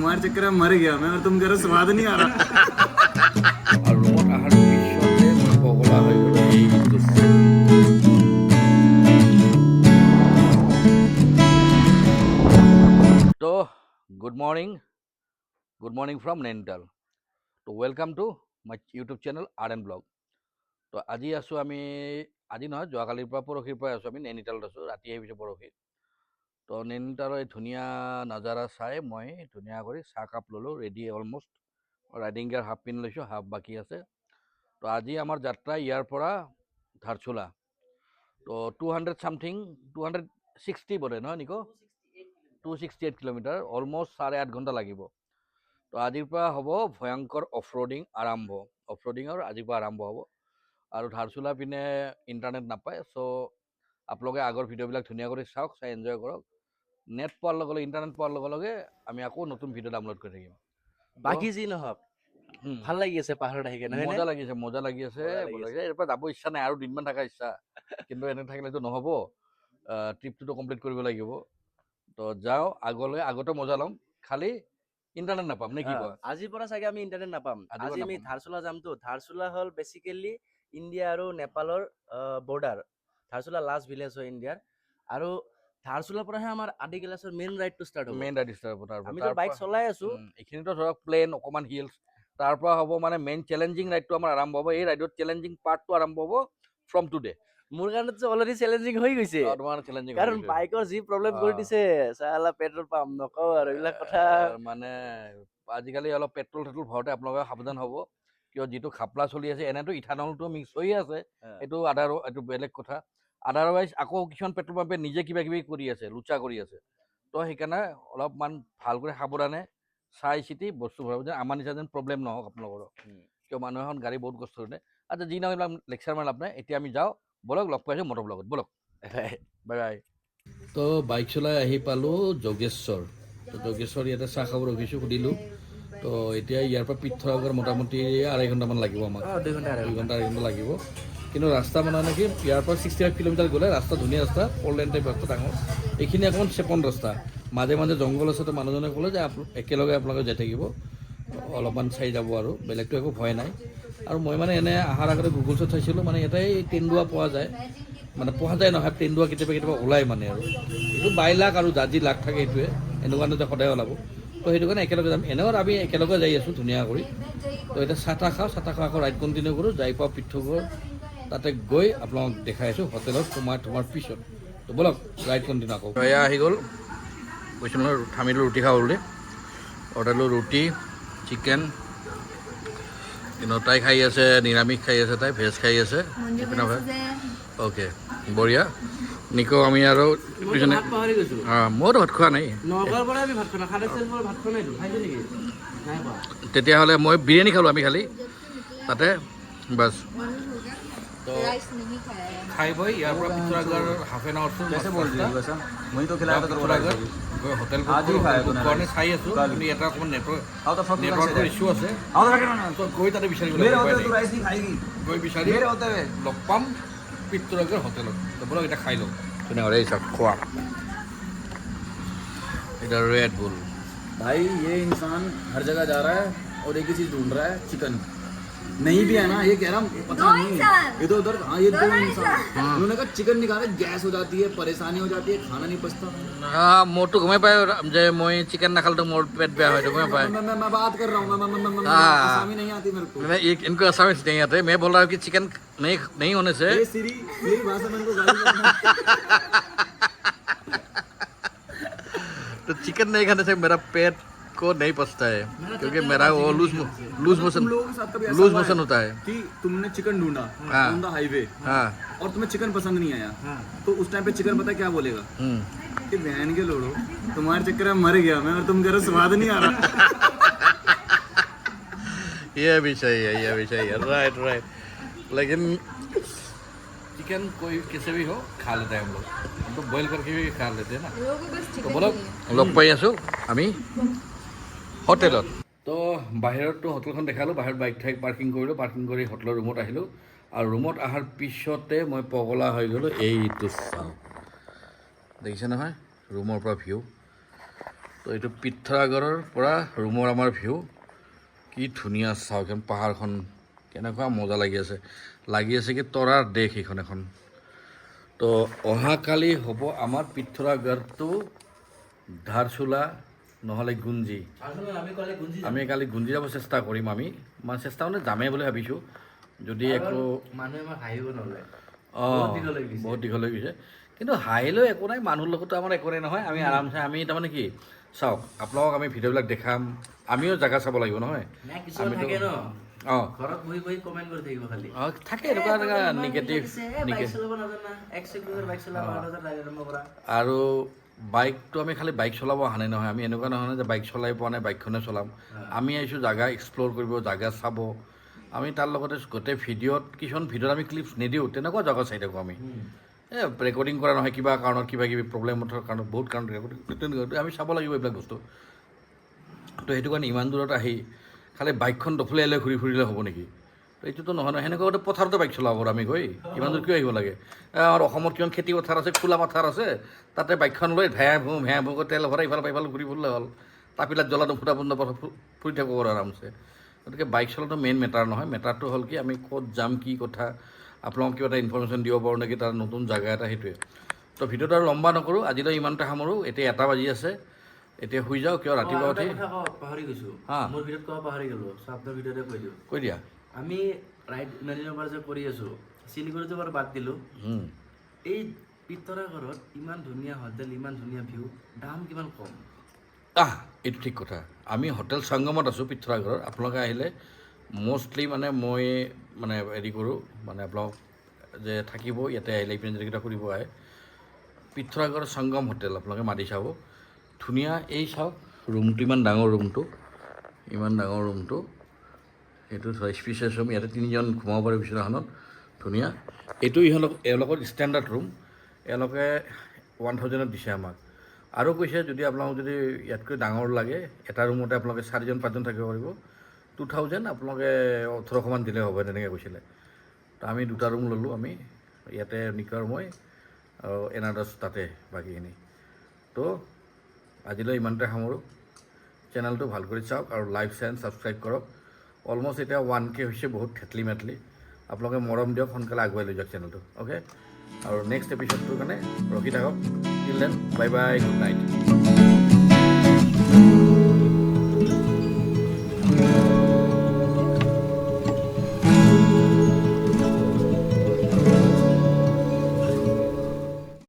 तुम्हारे चक्कर में मर गया मैं और तुम कह रहे हो स्वाद नहीं आ रहा আর ৰুমত অহাৰ পিছতে মই পগলা হৈ গ'লো এইটো তো গুড মৰ্ণিং ফ্ৰম নেনিতাল তো welcome to my YouTube channel art and blog তো আজি আছোঁ আমি আজি নহয় যোৱাকালিৰ পৰা পৰহিৰ পৰা আছোঁ আমি নেনিতালত আছোঁ ৰাতি আহিছোঁ পৰহি তো নেনিতালৰ এই ধুনীয়া নাজাৰা চাই মই ধুনীয়া কৰি চাহকাপ ল'লোঁ ready almost riding gear half pin লৈছোঁ হাফ বাকী আছে তো আজি আমাৰ যাত্ৰা ইয়াৰ পৰা ধাৰচুলা তো 200 চামথিং 260 বোধে নহয় নিকো 268 কিলোমিটাৰ অলমষ্ট 8.5 ঘণ্টা লাগিব তো আজিৰ পৰা হ'ব ভয়ংকৰ অফৰোডিং আৰম্ভ অফৰোডিঙৰ আজিৰ পৰা আৰম্ভ হ'ব আৰু ধাৰচুলা পিনে ইণ্টাৰনেট নাপায় চ' আপোনালোকে আগৰ ভিডিঅ'বিলাক ধুনীয়া কৰি চাওক চাই এনজয় কৰক নেট পোৱাৰ লগে লগে ইণ্টাৰনেট পোৱাৰ লগে লগে আমি আকৌ নতুন ভিডিঅ' ডাউনলোড কৰি থাকিম বাকী যি নহওক ভাল লাগি আছে পাহাৰত আহি কেনে মজা লাগি আছে ইয়াৰ পৰা যাব ইচ্ছা নাই আৰু দিনমান থকাৰ ইচ্ছা কিন্তু এনে থাকিলেতো নহ'ব ট্ৰিপটোতো কমপ্লিট কৰিব লাগিব তো যাওঁ আগতে মজা ল'ম খালি ইণ্টাৰনেট নাপাম নে কি কোৱা আজিৰ পৰা চাগে আমি ইণ্টাৰনেট নাপাম আজি আমি ধাৰচুলা যামতো ধাৰচুলা হ'ল বেচিকেলি ইণ্ডিয়া আৰু নেপালৰ বৰ্ডাৰ ধাৰচুলা লাষ্ট ভিলেজ হয় ইণ্ডিয়াৰ আৰু ধাৰচুলাৰ পৰাহে আমাৰ আদিগেলাছৰ মেইন ৰাইডটো ষ্টাৰ্ট হ'ব আমি তো বাইক চলাই আছো এইখিনিতো ধৰক প্লেন অকণমান হিলছ তাৰ পৰা হ'ব মানে মেইন চেলেঞ্জিং ৰাইডটো আমাৰ আৰম্ভ হ'ব এই ৰাইডত চেলেঞ্জিং পাৰ্টটো আৰম্ভ হ'ব ফ্ৰম টুডে মোৰ কাৰণেতো অলৰেডি চেলেঞ্জিং হৈ গৈছে কাৰণ বাইকৰ যি প্ৰব্লেম কৰি দিছে চালা পেট্ৰল পাম্প নকওঁ আৰু এইবিলাক কথা মানে আজিকালি অলপ পেট্ৰল ভৰাওঁতে আপোনালোকে সাৱধান হ'ব কিয় যিটো খাপলা চলি আছে এনেতো ইথানলটো মিক্স হৈ আছে এইটো এইটো বেলেগ কথা আদাৰৱাইজ আকৌ কিছুমান পেট্ৰল পাম্পে নিজে কিবা কিবি কৰি আছে লুচা কৰি আছে তো সেইকাৰণে অলপমান ভালকৈ সাৱধানে চাই চিতি বস্তু ভৰাব যে আমাৰ নিচিনা যেন প্ৰব্লেম নহওক আপোনালোকৰ কিয় মানুহ এখন গাড়ী বহুত কষ্ট কৰে আচ্ছা যি নহয় এইবিলাক লেকচাৰ মাৰ লাভ নাই এতিয়া আমি যাওঁ বলক লগ পাইছোঁ মটৰ ব্লগত বলক বাই বাই তো বাইক চলাই আহি পালোঁ যোগেশ্বৰ তো যোগেশ্বৰ ইয়াতে চাহ খাব ৰখিছোঁ সুধিলোঁ তো এতিয়া ইয়াৰ পৰা পৃথ্বৰাগৰ মোটামুটি 2.5 ঘণ্টামান লাগিব আমাক 2 ঘণ্টা লাগিব কিন্তু ৰাস্তা মানে কি ইয়াৰ পৰা 65 কিলোমিটাৰ গ'লে ৰাস্তা ধুনীয়া ৰাস্তা 4 লেন টাইপ ৰাস্তা ডাঙৰ এইখিনি অকণমান চেপন ৰাস্তা মাজে মাজে জংঘল আছে তো মানুহজনে ক'লে যে একেলগে আপোনালোকে যাই থাকিব অলপমান চাই যাব আৰু বেলেগটো একো ভয় নাই আৰু মই মানে এনে অহাৰ আগতে গুগলছত চাইছিলোঁ মানে ইয়াতে তেন্দুৱা পোৱা যায় মানে পোৱা যায় নহয় তেন্দুৱা কেতিয়াবা ওলায় মানে আৰু এইটো বাইলাখ আৰু জাজি লাখ থাকে এইটোৱে এনেকুৱা নহয় যে সদায় ওলাব তো সেইটো কাৰণে একেলগে যাম এনেও আমি একেলগে যাই আছোঁ ধুনীয়া কৰি তো এতিয়া চাহ তাহ খাওঁ আকৌ ৰাইড কণ্টিনিউ কৰোঁ যাই পাওঁ পৃথ্বগড় তাতে গৈ আপোনালোকক দেখাই আছোঁ হোটেলত তোমাৰ পিছত তো বলক ৰাইড কণ্টিনিউ আকৌ এয়া আহি গ'ল কৈছোঁ নহয় থামিলোঁ ৰুটি খাওঁ বুলি অৰ্ডাৰলোঁ ৰুটি চিকেন কিন্তু তাই খাই আছে নিৰামিষ খাই আছে তাই ভেজ খাই আছে অ'কে বঢ়িয়া নিকো আমি আৰু মইতো ভাত খোৱা নাই তেতিয়াহ'লে মই বিৰিয়ানী খালোঁ আমি খালি তাতে বাছ খাই বৈ ইয়াৰ পৰা পৃথ্বৰাগৰ হাফ এন আৱাৰ হোটেল চাই আছোঁ কিন্তু এটা অকণমান নেটৱৰ্কৰ ইছ্যু আছে গৈ তাতে বিচাৰিব গৈ বিচাৰি লগ পাম পৃথ্বৰাগৰ হোটেলত বলক এতিয়া খাই লওঁ তেনেহ'লে এই চাওক খোৱা এটা ৰেড বুল भाई ये इंसान हर जगह जा रहा है और एक ही चीज ढूंढ रहा है चिकन नहीं भी है ना ये कह रहा हूँ पता नहीं ये तो उधर हाँ ये 2 इंसान उन्होंने कहा चिकन निकाले गैस हो जाती है परेशानी हो जाती है खाना नहीं पचता মোৰতো গমেই পায় যে মই চিকেন নাখালেতো মোৰ পেট বেয়া হয় গমেই পায় मैं बात कर रहा हूँ आसामी नहीं आती मेरे को इनको आसामी नहीं आते मैं बोल रहा हूँ कि चिकन नहीं होने से सीरी भाषा में इनको गाली तो चिकन नहीं खाने से मेरा पेट को नहीं पचता है क्योंकि मेरा वो लूज मोशन होता है कि तुमने चिकन ढूंढा ऑन द हाईवे और तुम्हें चिकन पसंद नहीं आया तो उस टाइम पे चिकन पता क्या बोलेगा कि बहन के लोड़ो तुम्हारे चक्कर में मर गया मैं और तुम कह रहे हो स्वाद नहीं आ रहा ये भी सही है राइट लेकिन चिकन कोई किसी भी हो खा लेते हैं हम लोग तो बॉयल करके भी खा लेते हैं ना तो बोलो लग पाई आছোঁ আমি হোটেলত তো বাহিৰতো হোটেলখন দেখালোঁ বাহিৰত বাইক ঠাইক পাৰ্কিং কৰিলোঁ পাৰ্কিং কৰি হোটেলৰ ৰুমত আহিলোঁ আৰু ৰুমত অহাৰ পিছতে মই পগলা হৈ গ'লোঁ এইটো চাওঁ দেখিছে নহয় ৰুমৰ পৰা ভিউ তো এইটো পিঠৰাগড়ৰ পৰা ৰুমৰ আমাৰ ভিউ কি ধুনীয়া চাওক এখন পাহাৰখন কেনেকুৱা মজা লাগি আছে কি তৰাৰ দেশ এইখন এখন তো অহাকালি হ'ব আমাৰ পিঠৰাগড় টু ধাৰচুলা নহ'লে গুঞ্জি আমি কালি গুঞ্জি যাব চেষ্টা কৰিম আমি মানে চেষ্টা মানে যামেই বুলি ভাবিছোঁ যদি একো মানুহে আমাক হাঁহিব নলয় বহুত দীঘল হৈ গৈছে কিন্তু হাঁহিলেও একো নাই মানুহৰ লগতো আমাৰ একো নাই নহয় আমি আৰামছে আমি তাৰমানে কি চাওক আপোনালোকক আমি ভিডিঅ'বিলাক দেখাম আমিও জেগা চাব লাগিব নহয় অঁ ঘৰত বহি বহি কমেণ্ট কৰি থাকিব খালি অঁ থাকে এনেকুৱা এনেকুৱা নিগেটিভ আৰু বাইকটো আমি খালি বাইক চলাব অহা নাই নহয় আমি এনেকুৱা নহয় যে বাইক চলাই পোৱা নাই বাইকখনে চলাম আমি আহিছোঁ জাগা এক্সপ্ল'ৰ কৰিব জাগা চাব আমি তাৰ লগতে গোটেই ভিডিঅ'ত কিছুমান ভিডিঅ'ত আমি ক্লিপছ নিদিওঁ তেনেকুৱা জাগা চাই থাকোঁ আমি ৰেকৰ্ডিং কৰা নহয় কিবা কাৰণত কিবা কিবি প্ৰব্লেমৰ কাৰণত বহুত কাৰণত ৰেকৰ্ডিং আমি চাব লাগিব এইবিলাক বস্তু তো সেইটো কাৰণে ইমান দূৰত আহি খালি বাইকখন দফলাই লৈ ঘূৰি ফুৰিলে হ'ব নেকি তো এইটোতো নহয় নহয় সেনেকুৱা গোটেই পথাৰতে বাইক চলাব পাৰোঁ আমি গৈ ইমান দূৰ কিয় আহিব লাগে আমাৰ অসমত কিমান খেতি পথাৰ আছে খোলা পথাৰ আছে তাতে বাইকখন লৈ ভেয়া ভুঁ তেল ভৰাই ইফালে ইফালে ঘূৰি ফুৰিলে হ'ল তাপিলাত জ্বলাটো ফুটা বন্ধ ফুৰি থাকিব পাৰোঁ আৰামছে গতিকে বাইক চলাটো মেইন মেটাৰ নহয় মেটাৰটো হ'ল কি আমি ক'ত যাম কি কথা আপোনালোকক কিবা এটা ইনফৰমেশ্যন দিব পাৰোঁ নেকি তাৰ নতুন জেগা এটা সেইটোৱে তো ভিডিঅ'টো আৰু লম্বা নকৰোঁ আজিলৈ ইমানটা সামৰোঁ এতিয়া 1 বাজি আছে এতিয়া শুই যাওঁ কিয় ৰাতিপুৱা উঠি পাহৰি গৈছোঁ মোৰ ভিডিঅ'ত ক'ব পাহৰি গ'লোঁ আপোনাৰ ভিডিঅ'তে কৈ দিওঁ কৈ দিয়া আমি ৰাইড ইমানদিনৰ পৰা যে কৰি আছোঁ শিলিগুৰিটো বাৰু বাদ দিলোঁ এই পিঠৰাগড়ত ইমান ধুনীয়া হোটেল ইমান ধুনীয়া ভিউ দাম কিমান কম এইটো ঠিক কথা আমি হোটেল সংগমত আছোঁ পিঠৰাগড়ৰ আপোনালোকে আহিলে মষ্টলি মানে মই মানে হেৰি কৰোঁ মানে আপোনালোক যে থাকিব ইয়াতে আহিলে ইপিনে যদি কিটা ফুৰিব আহে পিঠৰাগড় সংগম হোটেল আপোনালোকে মাতি চাব ধুনীয়া এই চাওক ৰুমটো ইমান ডাঙৰ ৰুমটো এইটো স্পেচিয়াছ ৰুম ইয়াতে 3জন ঘুমাব পাৰে বিচনাখনত ধুনীয়া এইটো এওঁলোকৰ ষ্টেণ্ডাৰ্ড ৰুম এওঁলোকে 1000ত দিছে আমাক আৰু কৈছে যদি আপোনালোকক যদি ইয়াতকৈ ডাঙৰ লাগে এটা ৰুমতে আপোনালোকে 4জন 5জন থাকিব পাৰিব 2000 আপোনালোকে 1800মান দিলে হ'ব তেনেকৈ কৈছিলে তো আমি 2টা ৰুম ল'লোঁ আমি ইয়াতে নিকাৰ মই আৰু এনাদাৰ্ছ তাতে বাকীখিনি তো আজিলৈ ইমানতে সামৰোঁ চেনেলটো ভাল কৰি চাওক আৰু লাইক শ্বেয়াৰ ছাবস্ক্ৰাইব কৰক অলমষ্ট এতিয়া 1K হৈছে বহুত থেতলি মেতলি আপোনালোকে মৰম দিয়ক সোনকালে আগুৱাই লৈ যাওক চেনেলটো অ'কে আৰু নেক্সট এপিছ'ডটোৰ কাৰণে ৰখি থাকক till then bye bye good night